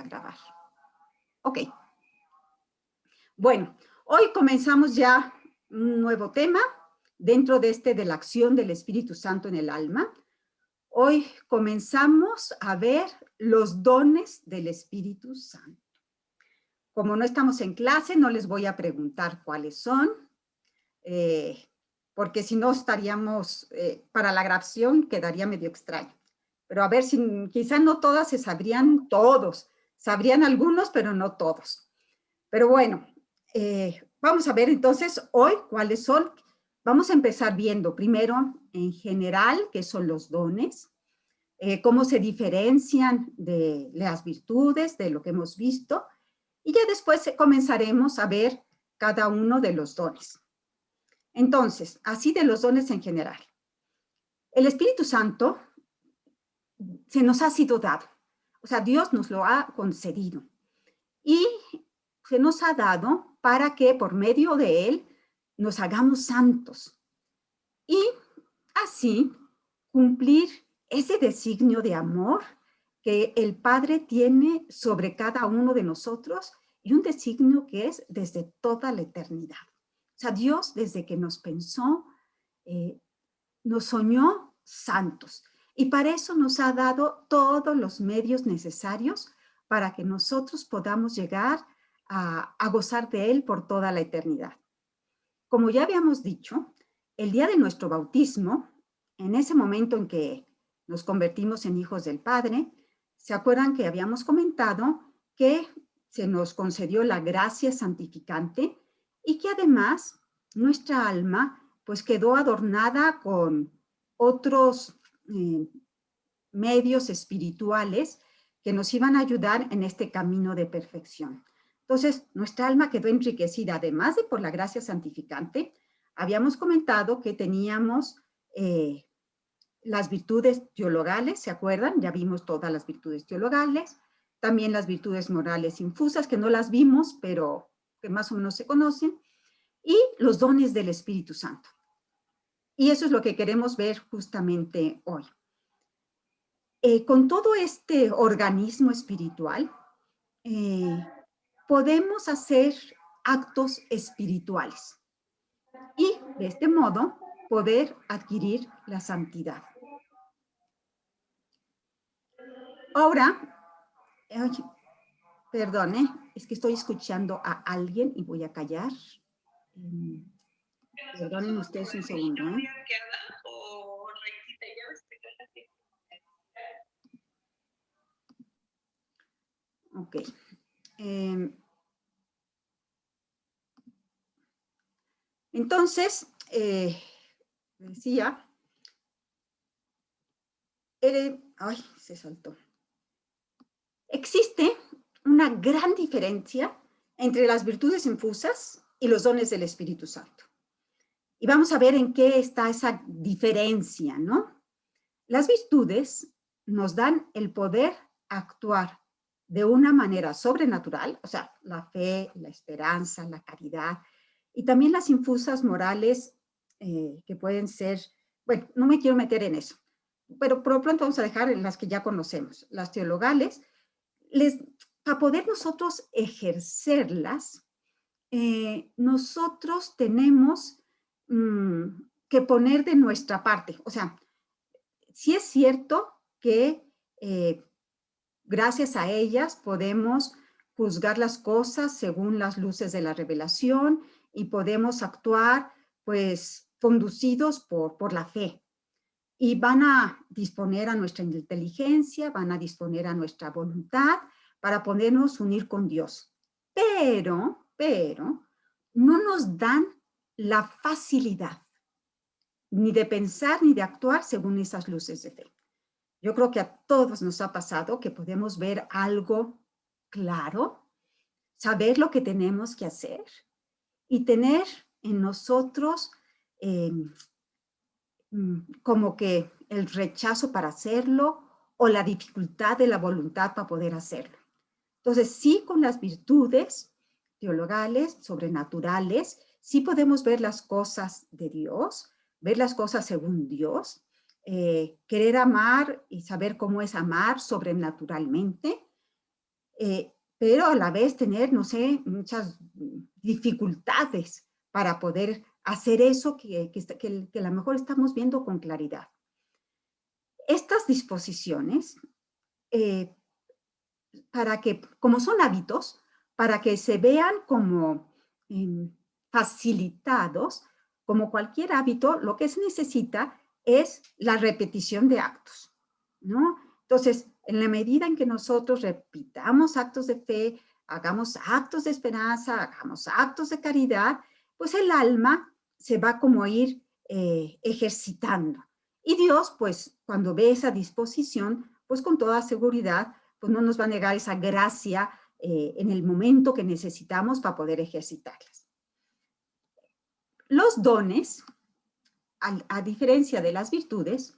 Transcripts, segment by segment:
grabar. Ok. Bueno, hoy comenzamos ya un nuevo tema dentro de la acción del Espíritu Santo en el alma. Hoy comenzamos a ver los dones del Espíritu Santo. Como no estamos en clase, no les voy a preguntar cuáles son, porque si no estaríamos, para la grabación quedaría medio extraño. Pero a ver, si quizá no todas se sabrían todos, sabrían algunos, pero no todos. Pero bueno, vamos a ver entonces hoy cuáles son. Vamos a empezar viendo primero en general qué son los dones, cómo se diferencian de las virtudes, de lo que hemos visto, y ya después comenzaremos a ver cada uno de los dones. Entonces, así de los dones en general. El Espíritu Santo se nos ha sido dado, o sea, Dios nos lo ha concedido, y se nos ha dado para que por medio de él nos hagamos santos y así cumplir ese designio de amor que el Padre tiene sobre cada uno de nosotros, y un designio que es desde toda la eternidad. O sea, Dios desde que nos pensó, nos soñó santos, y para eso nos ha dado todos los medios necesarios para que nosotros podamos llegar a gozar de él por toda la eternidad. Como ya habíamos dicho, el día de nuestro bautismo, en ese momento en que nos convertimos en hijos del Padre, ¿se acuerdan que habíamos comentado que se nos concedió la gracia santificante y que además nuestra alma pues quedó adornada con otros medios espirituales que nos iban a ayudar en este camino de perfección? Entonces, nuestra alma quedó enriquecida, además de por la gracia santificante. Habíamos comentado que teníamos las virtudes teologales, ¿se acuerdan? Ya vimos todas las virtudes teologales, también las virtudes morales infusas, que no las vimos, pero que más o menos se conocen, y los dones del Espíritu Santo. Y eso es lo que queremos ver justamente hoy. Con todo este organismo espiritual, podemos hacer actos espirituales y de este modo poder adquirir la santidad. Ahora, perdone, es que estoy escuchando a alguien y voy a callar. Perdonen ustedes un segundo. Ok. Entonces, decía, ay, se saltó. Existe una gran diferencia entre las virtudes infusas y los dones del Espíritu Santo. Y vamos a ver en qué está esa diferencia, ¿no? Las virtudes nos dan el poder actuar de una manera sobrenatural, o sea, la fe, la esperanza, la caridad, y también las infusas morales que pueden ser, bueno, no me quiero meter en eso, pero por lo pronto vamos a dejar en las que ya conocemos, las teologales. Para poder nosotros ejercerlas, nosotros tenemos que poner de nuestra parte. O sea, sí es cierto que gracias a ellas podemos juzgar las cosas según las luces de la revelación y podemos actuar, pues, conducidos por la fe. Y van a disponer a nuestra inteligencia, van a disponer a nuestra voluntad para podernos unir con Dios. Pero, no nos dan la facilidad ni de pensar ni de actuar según esas luces de fe. Yo creo que a todos nos ha pasado que podemos ver algo claro, saber lo que tenemos que hacer y tener en nosotros como que el rechazo para hacerlo o la dificultad de la voluntad para poder hacerlo. Entonces, sí, con las virtudes teologales, sobrenaturales, sí podemos ver las cosas de Dios, ver las cosas según Dios, querer amar y saber cómo es amar sobrenaturalmente, pero a la vez tener, no sé, muchas dificultades para poder hacer eso que a lo mejor estamos viendo con claridad. Estas disposiciones, eh, para que, como son hábitos, para que se vean como facilitados, como cualquier hábito, lo que se necesita es la repetición de actos, ¿no? Entonces, en la medida en que nosotros repitamos actos de fe, hagamos actos de esperanza, hagamos actos de caridad, pues el alma se va como a ir ejercitando. Y Dios, pues, cuando ve esa disposición, pues con toda seguridad, pues no nos va a negar esa gracia en el momento que necesitamos para poder ejercitarlas. Los dones, a diferencia de las virtudes,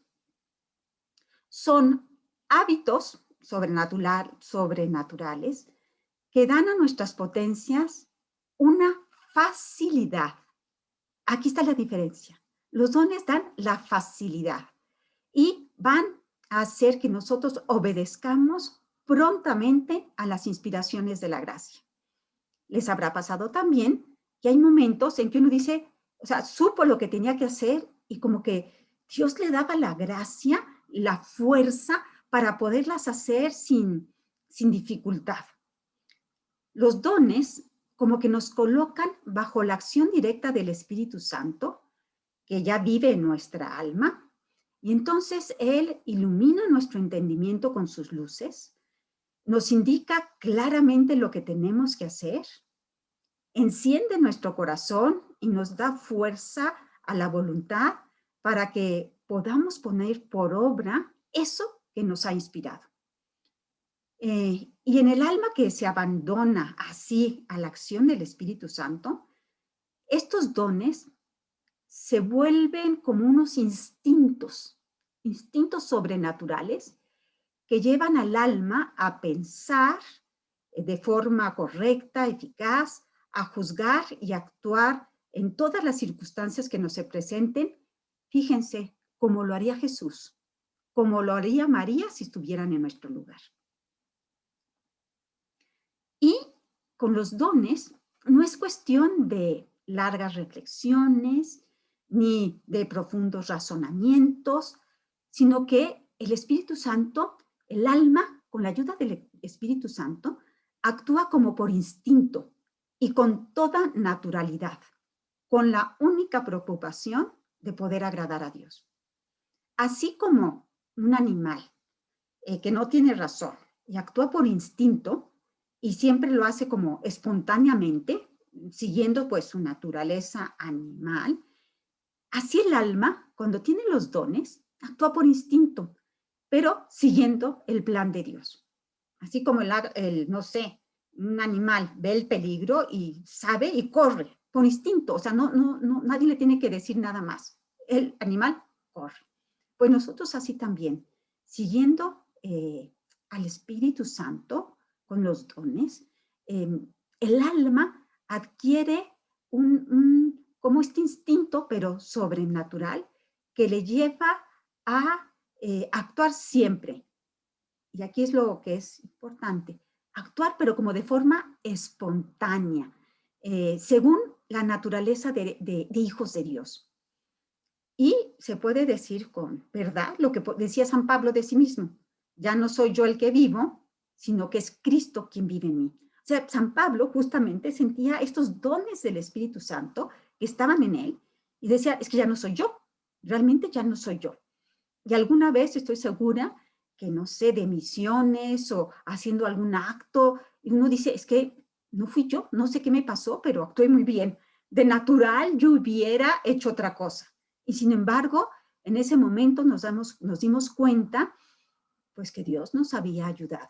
son hábitos sobrenaturales que dan a nuestras potencias una facilidad. Aquí está la diferencia. Los dones dan la facilidad y van a hacer que nosotros obedezcamos prontamente a las inspiraciones de la gracia. Les habrá pasado también que hay momentos en que uno dice, o sea, supo lo que tenía que hacer y como que Dios le daba la gracia, la fuerza para poderlas hacer sin dificultad. Los dones como que nos colocan bajo la acción directa del Espíritu Santo, que ya vive en nuestra alma, y entonces Él ilumina nuestro entendimiento con sus luces, nos indica claramente lo que tenemos que hacer, enciende nuestro corazón y nos da fuerza a la voluntad para que podamos poner por obra eso que nos ha inspirado. Y en el alma que se abandona así a la acción del Espíritu Santo, estos dones se vuelven como unos instintos sobrenaturales que llevan al alma a pensar de forma correcta, eficaz, a juzgar y actuar en todas las circunstancias que nos se presenten. Fíjense, como lo haría Jesús, como lo haría María si estuvieran en nuestro lugar. Y con los dones no es cuestión de largas reflexiones ni de profundos razonamientos, sino que el Espíritu Santo, el alma, con la ayuda del Espíritu Santo, actúa como por instinto y con toda naturalidad, con la única preocupación de poder agradar a Dios. Así como un animal que no tiene razón y actúa por instinto y siempre lo hace como espontáneamente, siguiendo pues su naturaleza animal, así el alma, cuando tiene los dones, actúa por instinto, pero siguiendo el plan de Dios. Así como no sé, un animal ve el peligro y sabe y corre por instinto, o sea, nadie le tiene que decir nada más. El animal corre. Pues nosotros así también, siguiendo al Espíritu Santo con los dones, el alma adquiere como este instinto, pero sobrenatural, que le lleva a actuar siempre. Y aquí es lo que es importante, actuar pero como de forma espontánea, según la naturaleza de hijos de Dios. Y se puede decir con verdad lo que decía San Pablo de sí mismo, ya no soy yo el que vivo, sino que es Cristo quien vive en mí. O sea, San Pablo justamente sentía estos dones del Espíritu Santo que estaban en él y decía, es que ya no soy yo, realmente ya no soy yo. Y alguna vez estoy segura que, no sé, de misiones o haciendo algún acto, y uno dice, es que no fui yo, no sé qué me pasó, pero actué muy bien. De natural yo hubiera hecho otra cosa. Y sin embargo, en ese momento nos dimos cuenta, pues que Dios nos había ayudado.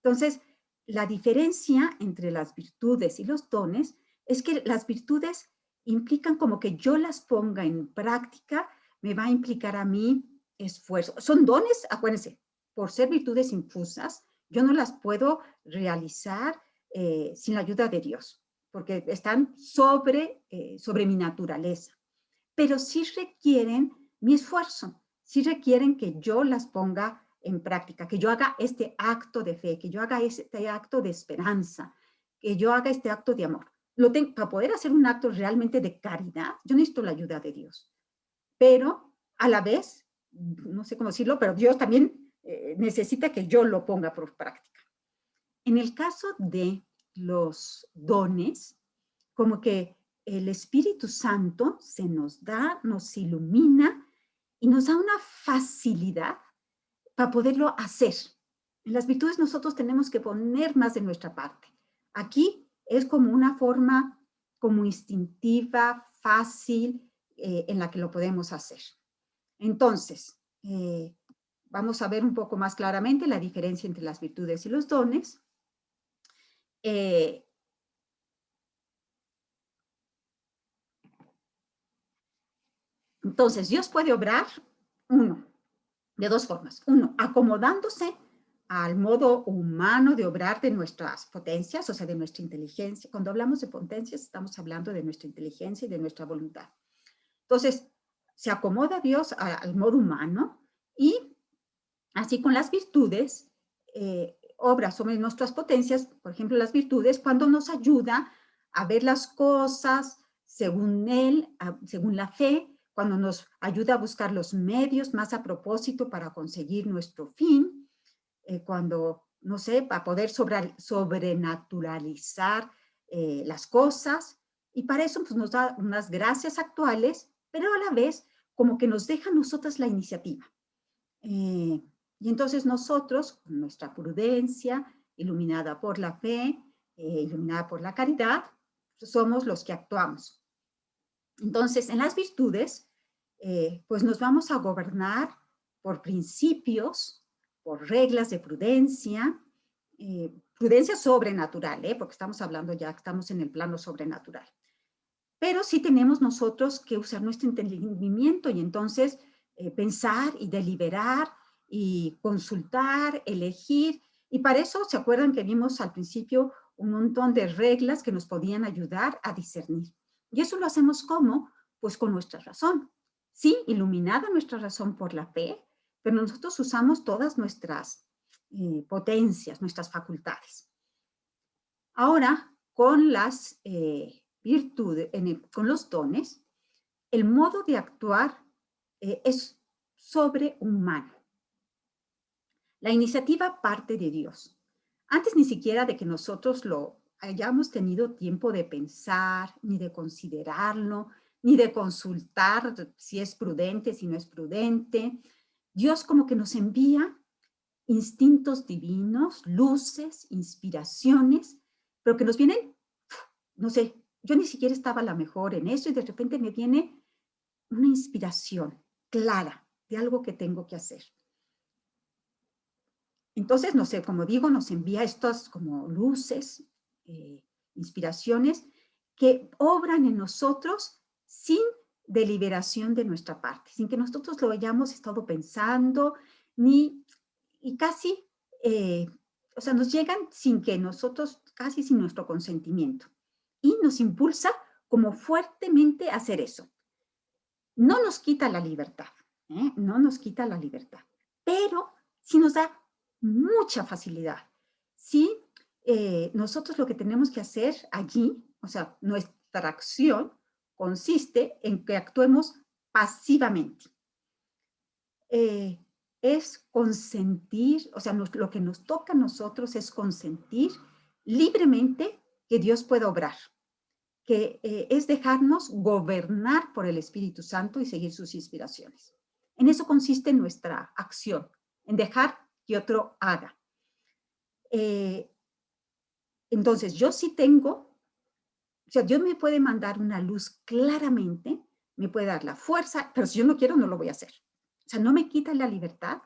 Entonces, la diferencia entre las virtudes y los dones es que las virtudes implican como que yo las ponga en práctica, me va a implicar a mí esfuerzo. Son dones, acuérdense, por ser virtudes infusas, yo no las puedo realizar sin la ayuda de Dios, porque están sobre mi naturaleza. Pero sí requieren mi esfuerzo, sí requieren que yo las ponga en práctica, que yo haga este acto de fe, que yo haga este acto de esperanza, que yo haga este acto de amor. Para poder hacer un acto realmente de caridad, yo necesito la ayuda de Dios. Pero a la vez, no sé cómo decirlo, pero Dios también necesita que yo lo ponga por práctica. En el caso de los dones, como que el Espíritu Santo se nos da, nos ilumina y nos da una facilidad para poderlo hacer. En las virtudes nosotros tenemos que poner más de nuestra parte. Aquí es como una forma como instintiva, fácil, en la que lo podemos hacer. Entonces, vamos a ver un poco más claramente la diferencia entre las virtudes y los dones. Entonces, Dios puede obrar, de dos formas. Uno, acomodándose al modo humano de obrar de nuestras potencias, o sea, de nuestra inteligencia. Cuando hablamos de potencias, estamos hablando de nuestra inteligencia y de nuestra voluntad. Entonces, se acomoda Dios al modo humano y así con las virtudes, obra sobre nuestras potencias, por ejemplo, las virtudes, cuando nos ayuda a ver las cosas según Él, según la fe, cuando nos ayuda a buscar los medios más a propósito para conseguir nuestro fin, cuando, no sé, para poder sobrenaturalizar las cosas, y para eso pues, nos da unas gracias actuales, pero a la vez como que nos deja a nosotras la iniciativa. Y entonces nosotros, con nuestra prudencia, iluminada por la fe, iluminada por la caridad, somos los que actuamos. Entonces, en las virtudes, pues nos vamos a gobernar por principios, por reglas de prudencia, prudencia sobrenatural, porque estamos hablando ya, estamos en el plano sobrenatural. Pero sí tenemos nosotros que usar nuestro entendimiento y entonces pensar y deliberar y consultar, elegir. Y para eso, ¿se acuerdan que vimos al principio un montón de reglas que nos podían ayudar a discernir? Y eso lo hacemos ¿cómo? Pues con nuestra razón. Sí, iluminada nuestra razón por la fe, pero nosotros usamos todas nuestras potencias, nuestras facultades. Ahora, con las virtudes, con los dones, el modo de actuar es sobrehumano. La iniciativa parte de Dios. Antes ni siquiera de que nosotros lo hayamos tenido tiempo de pensar, ni de considerarlo, ni de consultar si es prudente, si no es prudente. Dios como que nos envía instintos divinos, luces, inspiraciones, pero que nos vienen, no sé, yo ni siquiera estaba a la mejor en eso y de repente me viene una inspiración clara de algo que tengo que hacer. Entonces, no sé, como digo, nos envía estas como luces, inspiraciones que obran en nosotros sin deliberación de nuestra parte, sin que nosotros lo hayamos estado pensando, y casi, o sea, nos llegan sin que nosotros, casi sin nuestro consentimiento, y nos impulsa como fuertemente a hacer eso. No nos quita la libertad, no nos quita la libertad, pero sí nos da mucha facilidad. Sí, nosotros lo que tenemos que hacer allí, o sea, nuestra acción consiste en que actuemos pasivamente. Es consentir, o sea, lo que nos toca a nosotros es consentir libremente que Dios pueda obrar, que es dejarnos gobernar por el Espíritu Santo y seguir sus inspiraciones. En eso consiste nuestra acción, en dejar que otro haga. Entonces, yo sí tengo, o sea, Dios me puede mandar una luz claramente, me puede dar la fuerza, pero si yo no quiero, no lo voy a hacer. O sea, no me quita la libertad,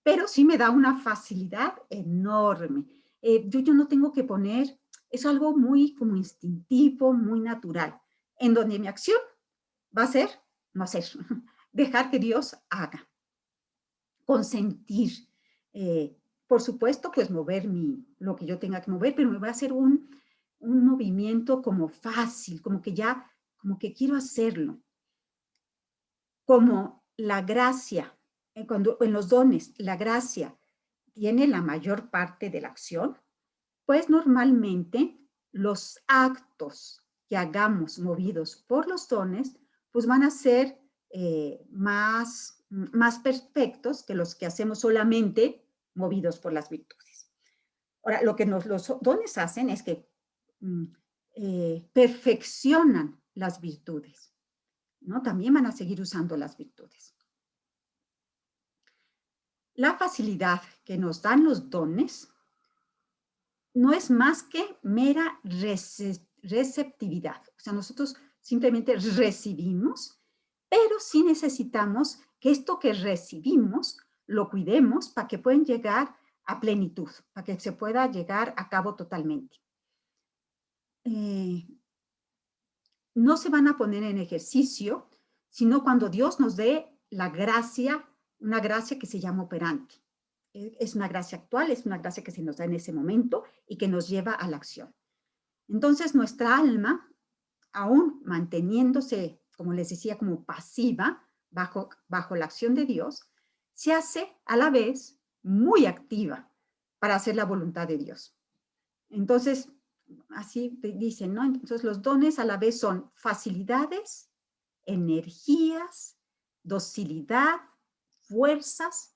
pero sí me da una facilidad enorme. Yo no tengo que poner, es algo muy como instintivo, muy natural, en donde mi acción va a ser, no hacer, dejar que Dios haga, consentir, por supuesto, pues mover lo que yo tenga que mover, pero me va a hacer un movimiento como fácil, como que ya, como que quiero hacerlo. Como la gracia cuando en los dones la gracia tiene la mayor parte de la acción, pues normalmente los actos que hagamos movidos por los dones, pues van a ser más perfectos que los que hacemos solamente movidos por las virtudes. Ahora, lo que los dones hacen es que perfeccionan las virtudes, ¿no? También van a seguir usando las virtudes. La facilidad que nos dan los dones no es más que mera receptividad. O sea, nosotros simplemente recibimos, pero sí necesitamos que esto que recibimos lo cuidemos para que puedan llegar a plenitud, para que se pueda llegar a cabo totalmente. No se van a poner en ejercicio, sino cuando Dios nos dé la gracia, una gracia que se llama operante. Es una gracia actual, es una gracia que se nos da en ese momento y que nos lleva a la acción. Entonces, nuestra alma, aún manteniéndose, como les decía, como pasiva bajo la acción de Dios, se hace a la vez muy activa para hacer la voluntad de Dios. Entonces, así dicen, ¿no? Entonces, los dones a la vez son facilidades, energías, docilidad, fuerzas,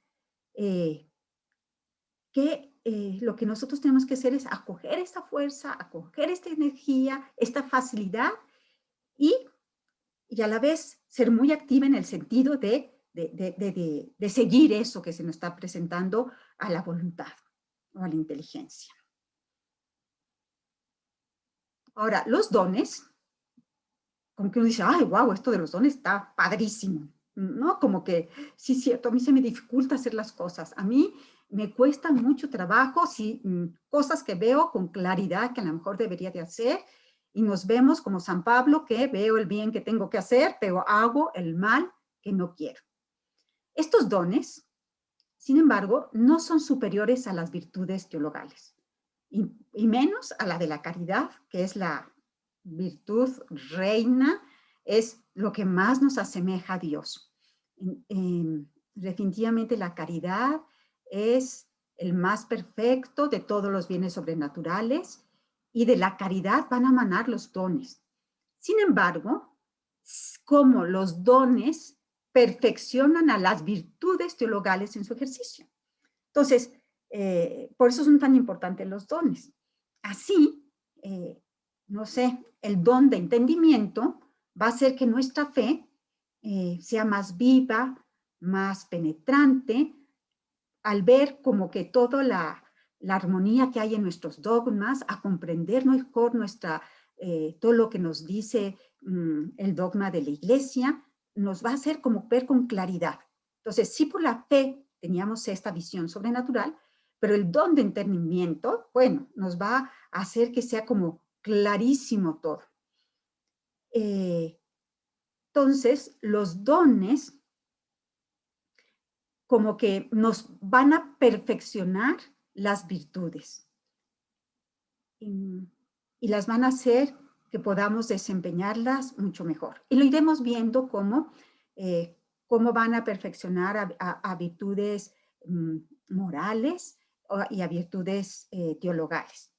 lo que nosotros tenemos que hacer es acoger esta fuerza, acoger esta energía, esta facilidad y a la vez ser muy activa en el sentido de seguir eso que se nos está presentando a la voluntad o a la inteligencia. Ahora, los dones, como que uno dice, ay, wow, esto de los dones está padrísimo, ¿no? Como que, sí, cierto, a mí se me dificulta hacer las cosas. A mí me cuesta mucho trabajo, sí, cosas que veo con claridad que a lo mejor debería de hacer, y nos vemos como San Pablo, que veo el bien que tengo que hacer, pero hago el mal que no quiero. Estos dones, sin embargo, no son superiores a las virtudes teologales, y menos a la de la caridad, que es la virtud reina, es lo que más nos asemeja a Dios. Definitivamente la caridad es el más perfecto de todos los bienes sobrenaturales y de la caridad van a manar los dones. Sin embargo, como los dones perfeccionan a las virtudes teologales en su ejercicio. Entonces, por eso son tan importantes los dones. Así, no sé, el don de entendimiento va a hacer que nuestra fe sea más viva, más penetrante, al ver como que toda la armonía que hay en nuestros dogmas, a comprender mejor todo lo que nos dice el dogma de la iglesia, nos va a hacer como ver con claridad. Entonces, sí, por la fe teníamos esta visión sobrenatural, pero el don de entendimiento, bueno, nos va a hacer que sea como clarísimo todo. Entonces, los dones como que nos van a perfeccionar las virtudes y las van a hacer que podamos desempeñarlas mucho mejor. Y lo iremos viendo cómo van a perfeccionar a virtudes morales y a virtudes teologales.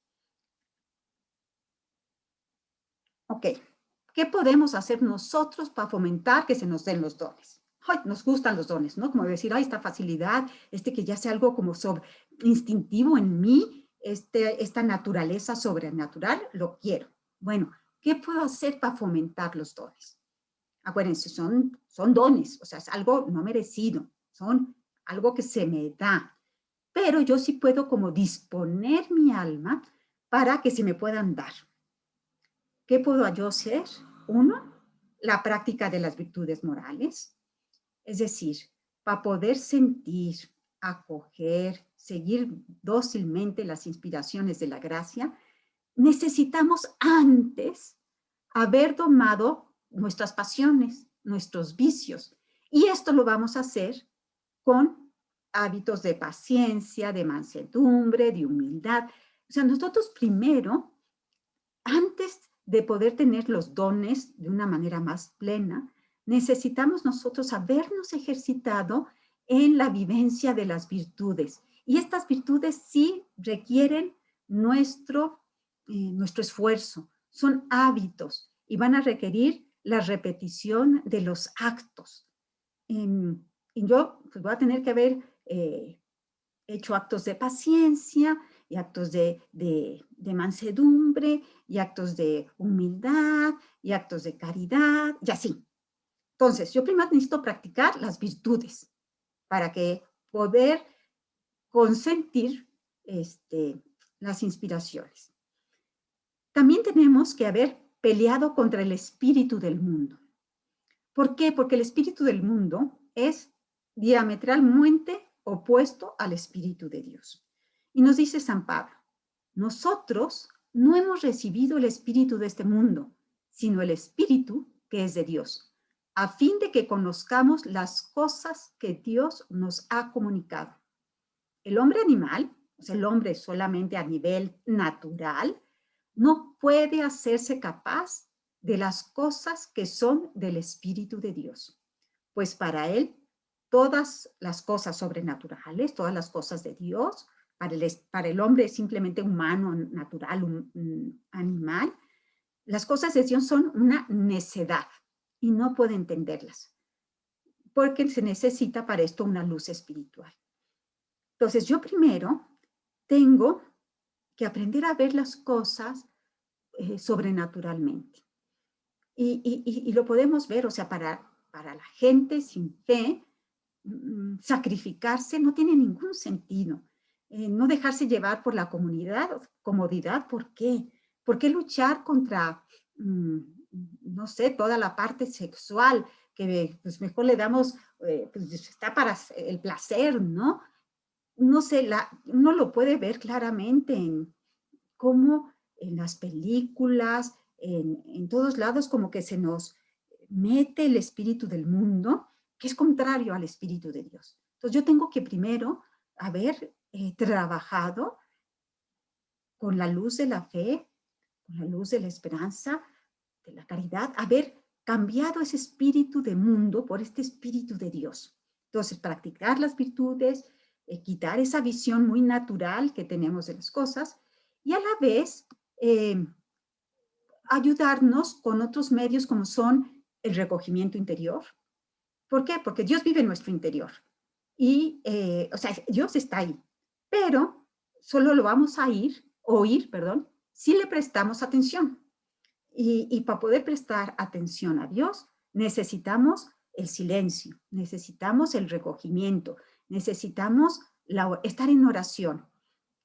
Ok, ¿qué podemos hacer nosotros para fomentar que se nos den los dones? Ay, nos gustan los dones, ¿no? Como decir, ay, esta facilidad, que ya sea algo como instintivo en mí, esta naturaleza sobrenatural, lo quiero. Bueno, ¿qué puedo hacer para fomentar los dones? Acuérdense, son dones, o sea, es algo no merecido, son algo que se me da, pero yo sí puedo como disponer mi alma para que se me puedan dar. ¿Qué puedo yo hacer? Uno, la práctica de las virtudes morales, es decir, para poder sentir, acoger, seguir dócilmente las inspiraciones de la gracia, necesitamos antes haber domado nuestras pasiones, nuestros vicios. Y esto lo vamos a hacer con hábitos de paciencia, de mansedumbre, de humildad. O sea, nosotros primero, antes de poder tener los dones de una manera más plena, necesitamos nosotros habernos ejercitado en la vivencia de las virtudes. Y estas virtudes sí requieren nuestro esfuerzo, son hábitos y van a requerir la repetición de los actos. Y yo pues, voy a tener que haber hecho actos de paciencia y actos de mansedumbre y actos de humildad y actos de caridad y así. Entonces, yo primero necesito practicar las virtudes para que poder consentir las inspiraciones. También tenemos que haber peleado contra el espíritu del mundo. ¿Por qué? Porque el espíritu del mundo es diametralmente opuesto al espíritu de Dios. Y nos dice San Pablo, nosotros no hemos recibido el espíritu de este mundo, sino el espíritu que es de Dios, a fin de que conozcamos las cosas que Dios nos ha comunicado. El hombre animal, o sea, el hombre solamente a nivel natural, no puede hacerse capaz de las cosas que son del Espíritu de Dios, pues para él todas las cosas sobrenaturales, todas las cosas de Dios, para el hombre simplemente humano, natural, animal, las cosas de Dios son una necedad y no puede entenderlas, porque se necesita para esto una luz espiritual. Entonces yo primero tengo que aprender a ver las cosas sobrenaturalmente. Y lo podemos ver, o sea, para la gente sin fe, sacrificarse no tiene ningún sentido. No dejarse llevar por la comodidad, ¿por qué? ¿Por qué luchar contra, no sé, toda la parte sexual, que pues mejor le damos, pues está para el placer, ¿no? No sé, uno lo puede ver claramente en cómo en las películas, en todos lados, como que se nos mete el espíritu del mundo, que es contrario al espíritu de Dios. Entonces yo tengo que primero haber trabajado con la luz de la fe, con la luz de la esperanza, de la caridad, haber cambiado ese espíritu de mundo por este espíritu de Dios. Entonces, practicar las virtudes, quitar esa visión muy natural que tenemos de las cosas y a la vez ayudarnos con otros medios como son el recogimiento interior. ¿Por qué? Porque Dios vive en nuestro interior y, o sea, Dios está ahí, pero solo lo vamos a oír, perdón, si le prestamos atención. Y para poder prestar atención a Dios, necesitamos el silencio, necesitamos el recogimiento, necesitamos estar en oración.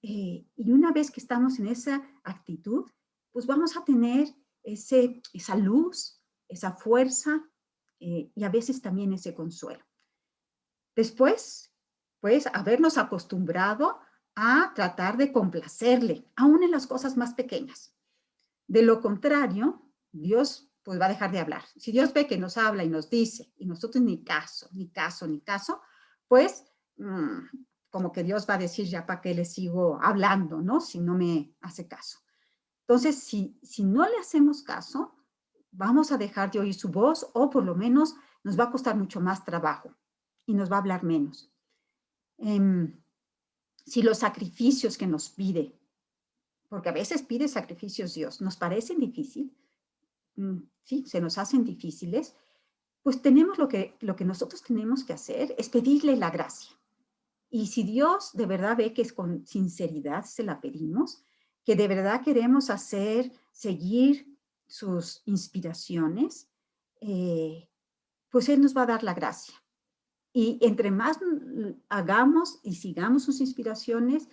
Y una vez que estamos en esa actitud, pues vamos a tener esa luz, esa fuerza y a veces también ese consuelo. Después, pues, habernos acostumbrado a tratar de complacerle, aún en las cosas más pequeñas. De lo contrario, Dios pues va a dejar de hablar. Si Dios ve que nos habla y nos dice, y nosotros ni caso, ni caso, ni caso, pues como que Dios va a decir ya para qué le sigo hablando, ¿no? Si no me hace caso. Entonces, si no le hacemos caso, vamos a dejar de oír su voz o por lo menos nos va a costar mucho más trabajo y nos va a hablar menos. Si los sacrificios que nos pide, porque a veces pide sacrificios Dios, nos parecen difíciles, sí, se nos hacen difíciles, pues tenemos lo que nosotros tenemos que hacer es pedirle la gracia. Y si Dios de verdad ve que es con sinceridad se la pedimos, que de verdad queremos seguir sus inspiraciones, pues Él nos va a dar la gracia. Y entre más hagamos y sigamos sus inspiraciones,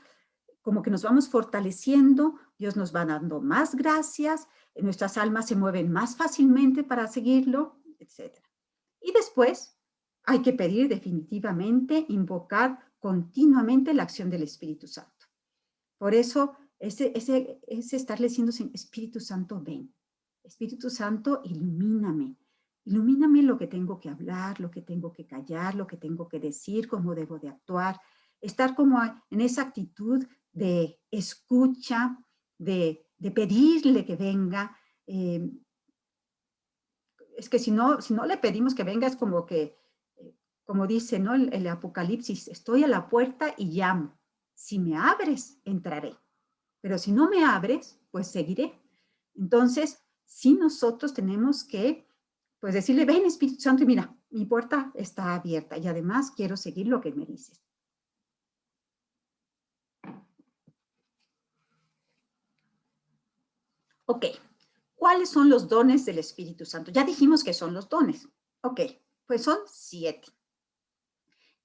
como que nos vamos fortaleciendo, Dios nos va dando más gracias, nuestras almas se mueven más fácilmente para seguirlo, etc. Y después hay que pedir definitivamente, invocar continuamente la acción del Espíritu Santo. Por eso, ese estarle diciendo, Espíritu Santo, ven. Espíritu Santo, ilumíname. Ilumíname lo que tengo que hablar, lo que tengo que callar, lo que tengo que decir, cómo debo de actuar. Estar como en esa actitud de escucha, de pedirle que venga. Es que si no le pedimos que venga, es como que como dice, ¿no? El Apocalipsis, estoy a la puerta y llamo. Si me abres, entraré. Pero si no me abres, pues seguiré. Entonces, sí nosotros tenemos que, pues decirle, ven Espíritu Santo y mira, mi puerta está abierta y además quiero seguir lo que me dices. Ok, ¿cuáles son los dones del Espíritu Santo? Ya dijimos que son los dones. Ok, pues son 7.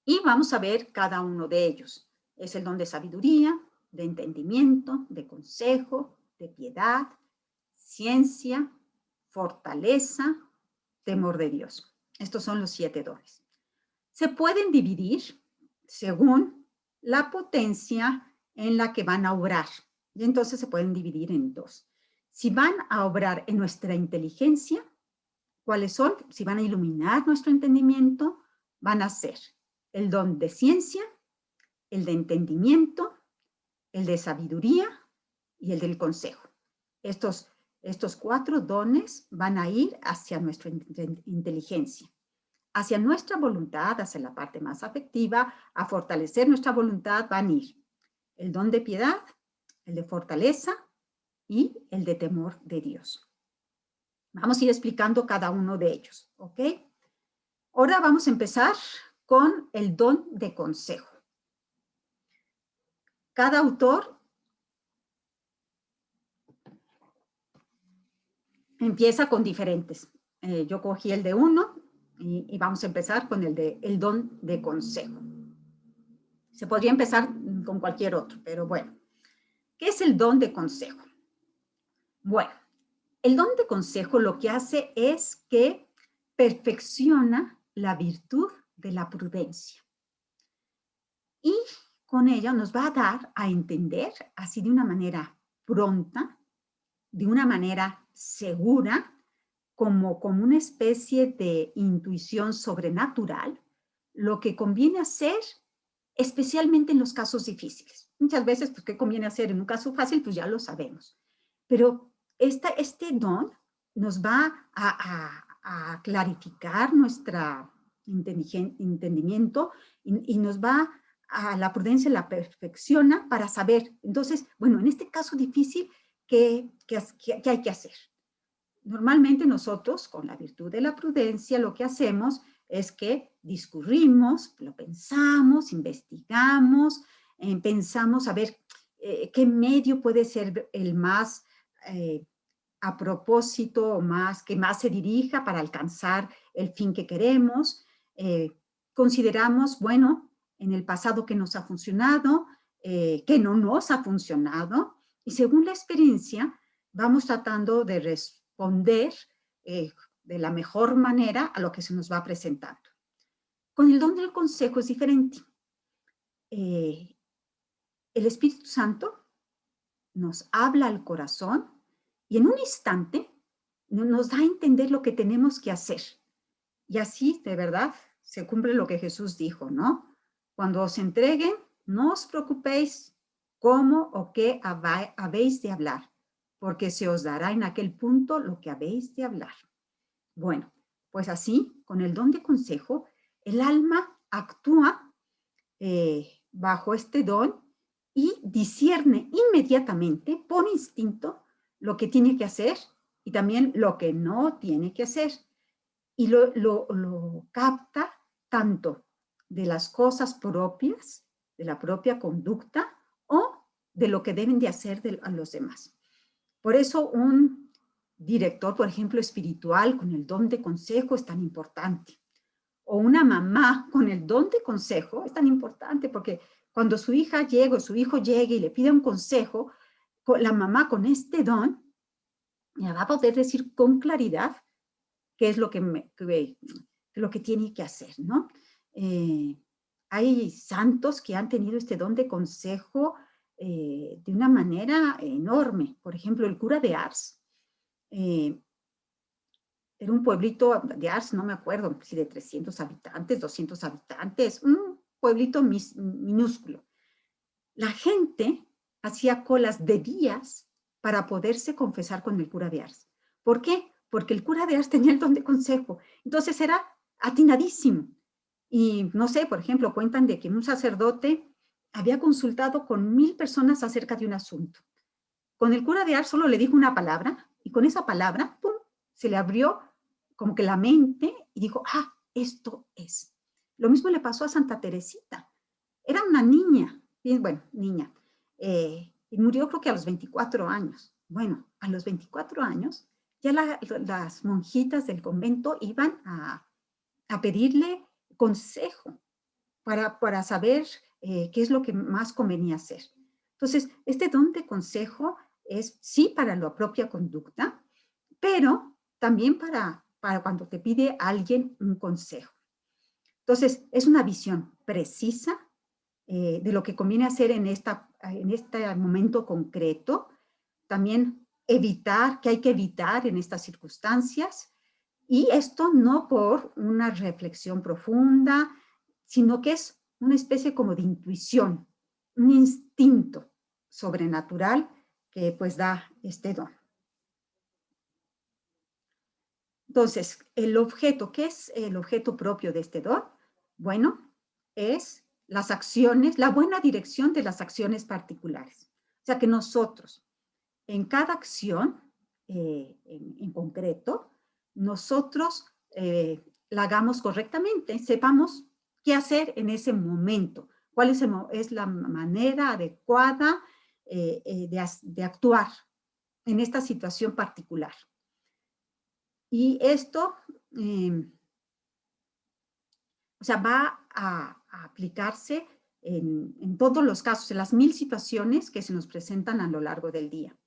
Y vamos a ver cada uno de ellos. Es el don de sabiduría, de entendimiento, de consejo, de piedad, ciencia, fortaleza, temor de Dios. Estos son los 7 dones. Se pueden dividir según la potencia en la que van a obrar. Y entonces se pueden dividir en 2. Si van a obrar en nuestra inteligencia, ¿cuáles son? Si van a iluminar nuestro entendimiento, van a ser el don de ciencia, el de entendimiento, el de sabiduría y el del consejo. Estos 4 dones van a ir hacia nuestra inteligencia, hacia nuestra voluntad, hacia la parte más afectiva, a fortalecer nuestra voluntad van a ir el don de piedad, el de fortaleza y el de temor de Dios. Vamos a ir explicando cada uno de ellos, ¿ok? Ahora vamos a empezar con el don de consejo. Cada autor empieza con diferentes. Yo cogí el de uno y vamos a empezar con el don de consejo. Se podría empezar con cualquier otro, pero bueno. ¿Qué es el don de consejo? Bueno, el don de consejo lo que hace es que perfecciona la virtud de la prudencia. Y con ella nos va a dar a entender, así de una manera pronta, de una manera segura, como una especie de intuición sobrenatural, lo que conviene hacer, especialmente en los casos difíciles. Muchas veces, pues, ¿qué conviene hacer en un caso fácil? Pues ya lo sabemos. Pero este don nos va a clarificar nuestro entendimiento y nos va a la prudencia, la perfecciona para saber. Entonces, bueno, en este caso difícil, ¿qué hay que hacer? Normalmente nosotros, con la virtud de la prudencia, lo que hacemos es que discurrimos, lo pensamos, investigamos, pensamos a ver qué medio puede ser el más a propósito, que más se dirija para alcanzar el fin que queremos. Consideramos, bueno, en el pasado que nos ha funcionado, que no nos ha funcionado, y según la experiencia, vamos tratando de responder de la mejor manera a lo que se nos va presentando. Con el don del consejo es diferente. El Espíritu Santo nos habla al corazón y en un instante nos da a entender lo que tenemos que hacer. Y así, de verdad, se cumple lo que Jesús dijo, ¿no? Cuando os entreguen, no os preocupéis cómo o qué habéis de hablar, porque se os dará en aquel punto lo que habéis de hablar. Bueno, pues así, con el don de consejo, el alma actúa bajo este don y discierne inmediatamente, por instinto, lo que tiene que hacer y también lo que no tiene que hacer. Y lo capta tanto de las cosas propias, de la propia conducta o de lo que deben de hacer a los demás. Por eso un director, por ejemplo, espiritual con el don de consejo es tan importante. O una mamá con el don de consejo es tan importante porque cuando su hija llega o su hijo llegue y le pide un consejo, la mamá con este don ya va a poder decir con claridad qué es lo que tiene que hacer, ¿no? Hay santos que han tenido este don de consejo de una manera enorme. Por ejemplo, el cura de Ars. Era un pueblito de Ars, no me acuerdo si de 300 habitantes, 200 habitantes, un pueblito minúsculo. La gente hacía colas de días para poderse confesar con el cura de Ars. ¿Por qué? Porque el cura de Ars tenía el don de consejo. Entonces era atinadísimo. Y no sé, por ejemplo, cuentan de que un sacerdote había consultado con 1000 personas acerca de un asunto. Con el cura de Ars solo le dijo una palabra y con esa palabra, ¡pum!, se le abrió como que la mente y dijo, ah, esto es. Lo mismo le pasó a Santa Teresita. Era una niña, bueno, niña, y murió creo que a los 24 años. Bueno, a los 24 años ya las monjitas del convento iban a pedirle consejo para saber qué es lo que más convenía hacer. Entonces, este don de consejo es sí para la propia conducta, pero también para cuando te pide alguien un consejo. Entonces, es una visión precisa de lo que conviene hacer en este momento concreto. También evitar, que hay que evitar en estas circunstancias. Y esto no por una reflexión profunda, sino que es una especie como de intuición, un instinto sobrenatural que pues da este don. Entonces, el objeto, ¿qué es el objeto propio de este don? Bueno, es las acciones, la buena dirección de las acciones particulares. O sea, que nosotros, en cada acción, en concreto, nosotros la hagamos correctamente, sepamos qué hacer en ese momento, cuál es la manera adecuada de actuar en esta situación particular. Y esto, o sea, va a aplicarse en todos los casos, en las 1000 situaciones que se nos presentan a lo largo del día.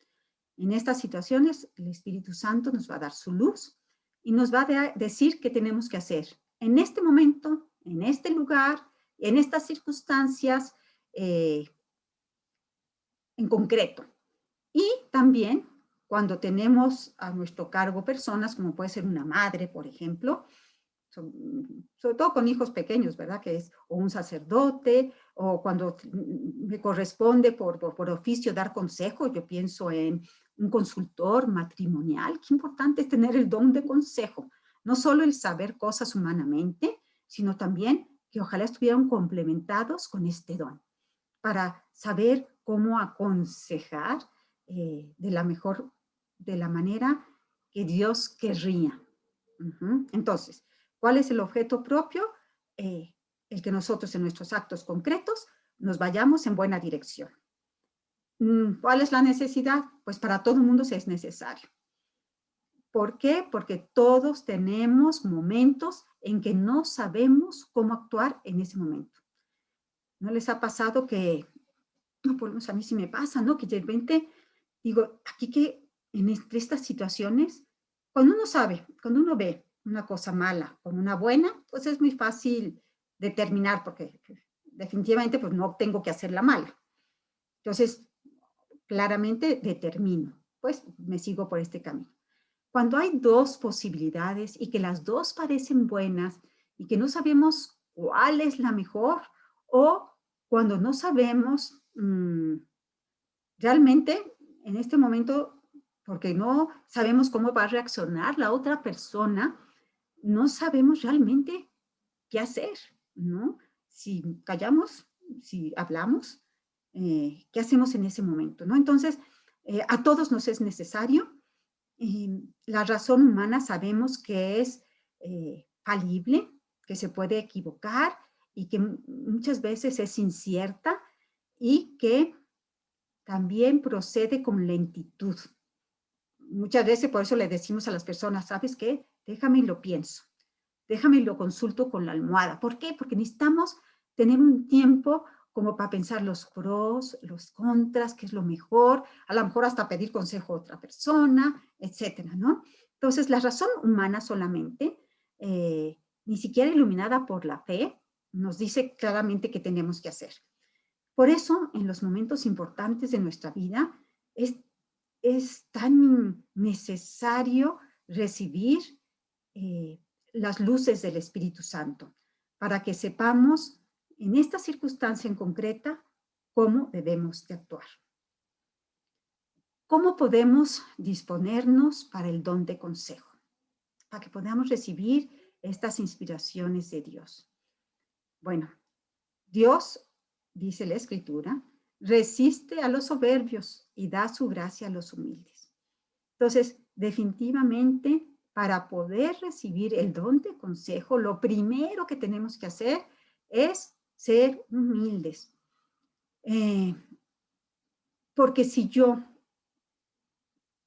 En estas situaciones, el Espíritu Santo nos va a dar su luz y nos va a decir qué tenemos que hacer en este momento, en este lugar, en estas circunstancias en concreto. Y también cuando tenemos a nuestro cargo personas, como puede ser una madre, por ejemplo, sobre todo con hijos pequeños, ¿verdad? Que es o un sacerdote, o cuando me corresponde por oficio dar consejo, yo pienso en un consultor matrimonial. Qué importante es tener el don de consejo, no solo el saber cosas humanamente, sino también que ojalá estuvieran complementados con este don, para saber cómo aconsejar de la manera que Dios querría. Entonces, ¿cuál es el objeto propio? El que nosotros en nuestros actos concretos nos vayamos en buena dirección. ¿Cuál es la necesidad? Pues para todo el mundo es necesario. ¿Por qué? Porque todos tenemos momentos en que no sabemos cómo actuar en ese momento. ¿No les ha pasado que, no, por lo menos a mí sí me pasa, ¿no? Que de repente digo, aquí que en estas situaciones, cuando uno sabe, cuando uno ve una cosa mala con una buena, pues es muy fácil determinar, porque definitivamente pues no tengo que hacerla mala. Entonces, claramente determino, pues me sigo por este camino. Cuando hay dos posibilidades y que las dos parecen buenas y que no sabemos cuál es la mejor, o cuando no sabemos realmente en este momento, porque no sabemos cómo va a reaccionar la otra persona, no sabemos realmente qué hacer, ¿no? Si callamos, si hablamos, ¿qué hacemos en ese momento, no? Entonces, a todos nos es necesario. La razón humana sabemos que es falible, que se puede equivocar y que muchas veces es incierta y que también procede con lentitud. Muchas veces por eso le decimos a las personas, ¿sabes qué? Déjame y lo pienso, déjame y lo consulto con la almohada. ¿Por qué? Porque necesitamos tener un tiempo como para pensar los pros, los contras, qué es lo mejor, a lo mejor hasta pedir consejo a otra persona, etcétera, ¿no? Entonces, la razón humana solamente, ni siquiera iluminada por la fe, nos dice claramente qué tenemos que hacer. Por eso, en los momentos importantes de nuestra vida, es tan necesario recibir las luces del Espíritu Santo para que sepamos en esta circunstancia en concreta cómo debemos de actuar. ¿Cómo podemos disponernos para el don de consejo? Para que podamos recibir estas inspiraciones de Dios. Bueno, Dios, dice la Escritura, resiste a los soberbios y da su gracia a los humildes. Entonces, definitivamente, para poder recibir el don de consejo, lo primero que tenemos que hacer es ser humildes. Porque si yo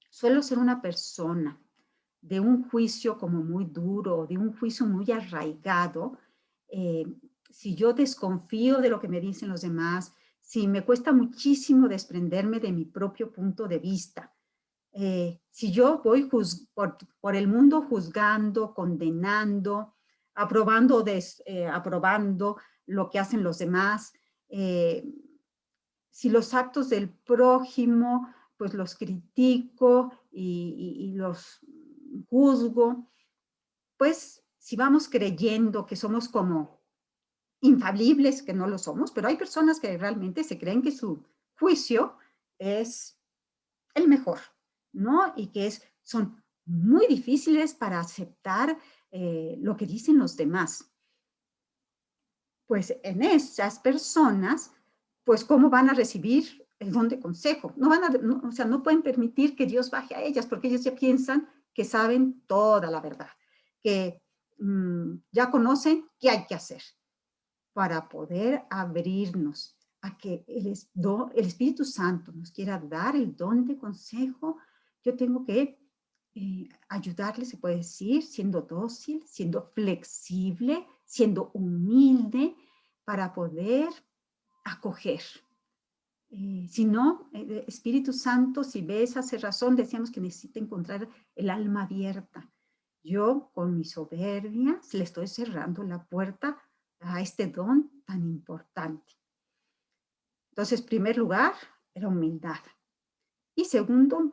suelo ser una persona de un juicio como muy duro, de un juicio muy arraigado, si yo desconfío de lo que me dicen los demás, si me cuesta muchísimo desprenderme de mi propio punto de vista, si yo voy por el mundo juzgando, condenando, aprobando, aprobando lo que hacen los demás, si los actos del prójimo, pues los critico y los juzgo, pues si vamos creyendo que somos como infalibles, que no lo somos, pero hay personas que realmente se creen que su juicio es el mejor, ¿no? Y que son muy difíciles para aceptar lo que dicen los demás. Pues en esas personas, pues ¿cómo van a recibir el don de consejo? No van a, no, o sea, no pueden permitir que Dios baje a ellas porque ellos ya piensan que saben toda la verdad, que ya conocen qué hay que hacer para poder abrirnos a que el Espíritu Santo nos quiera dar el don de consejo. Yo tengo que ayudarle, se puede decir, siendo dócil, siendo flexible, siendo humilde para poder acoger. Si no, Espíritu Santo, si ves, hace razón, decíamos que necesita encontrar el alma abierta. Yo, con mi soberbia, le estoy cerrando la puerta a este don tan importante. Entonces, primer lugar, la humildad. Y segundo,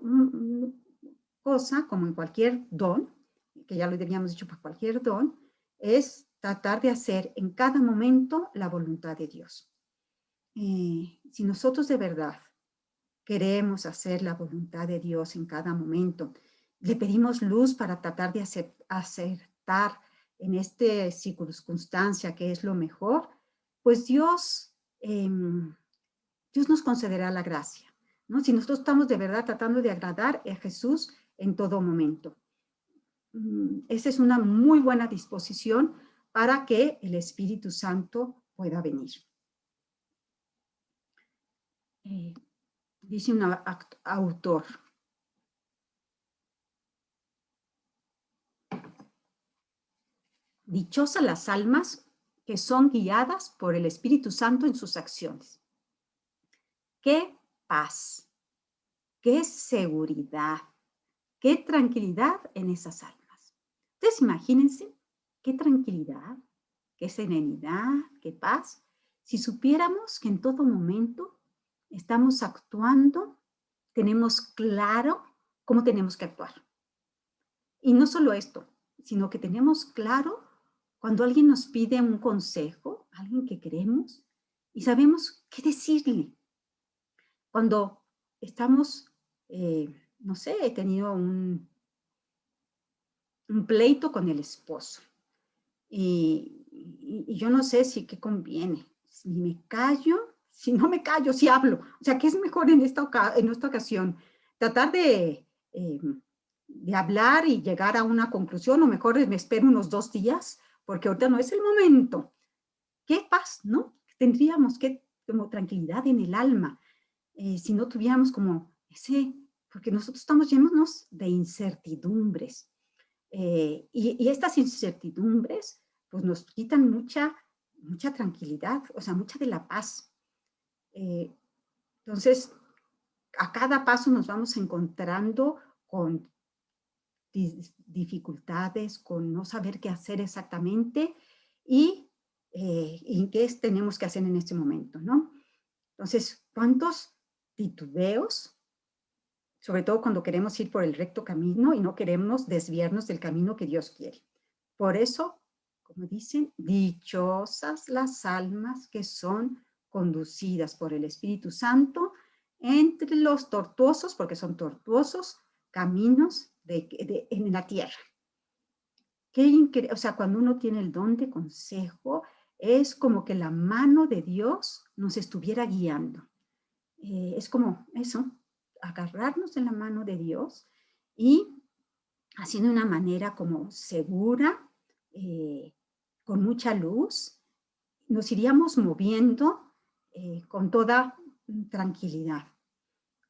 cosa, como en cualquier don, que ya lo habíamos dicho para cualquier don, es tratar de hacer en cada momento la voluntad de Dios. Si nosotros de verdad queremos hacer la voluntad de Dios en cada momento, le pedimos luz para tratar de acertar en esta circunstancia que es lo mejor, pues Dios nos concederá la gracia, ¿no? Si nosotros estamos de verdad tratando de agradar a Jesús en todo momento. Esa es una muy buena disposición para que el Espíritu Santo pueda venir. Dice un autor, dichosas las almas que son guiadas por el Espíritu Santo en sus acciones. Qué paz, qué seguridad, qué tranquilidad en esas almas. Entonces imagínense qué tranquilidad, qué serenidad, qué paz, si supiéramos que en todo momento estamos actuando, tenemos claro cómo tenemos que actuar. Y no solo esto, sino que tenemos claro cuando alguien nos pide un consejo, alguien que queremos, y sabemos qué decirle. Cuando estamos, no sé, he tenido un pleito con el esposo y yo no sé si qué conviene, si me callo, si no me callo, si hablo. O sea, ¿qué es mejor en esta ocasión? Tratar de hablar y llegar a una conclusión, o mejor me espero unos 2 días, porque ahorita no es el momento. ¿Qué paz, no? Tendríamos que, como tranquilidad en el alma, si no tuviéramos como ese, porque nosotros estamos llenos de incertidumbres. Y estas incertidumbres, pues nos quitan mucha tranquilidad, o sea, mucha de la paz. Entonces, a cada paso nos vamos encontrando con dificultades, con no saber qué hacer exactamente y qué tenemos que hacer en este momento, ¿no? Entonces, ¿cuántos titubeos? Sobre todo cuando queremos ir por el recto camino y no queremos desviarnos del camino que Dios quiere. Por eso, como dicen, dichosas las almas que son conducidas por el Espíritu Santo entre los tortuosos, porque son tortuosos, caminos en la tierra. O sea, cuando uno tiene el don de consejo, es como que la mano de Dios nos estuviera guiando. Es como eso, agarrarnos en la mano de Dios y así de una manera como segura, con mucha luz, nos iríamos moviendo con toda tranquilidad.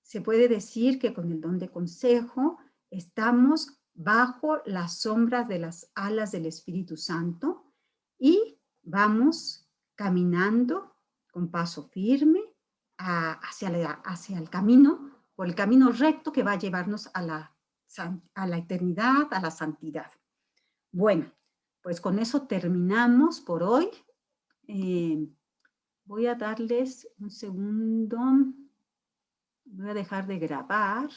Se puede decir que con el don de consejo estamos bajo las sombras de las alas del Espíritu Santo y vamos caminando con paso firme hacia el camino, por el camino recto que va a llevarnos a la eternidad, a la santidad. Bueno, pues con eso terminamos por hoy. Voy a darles un segundo. Voy a dejar de grabar.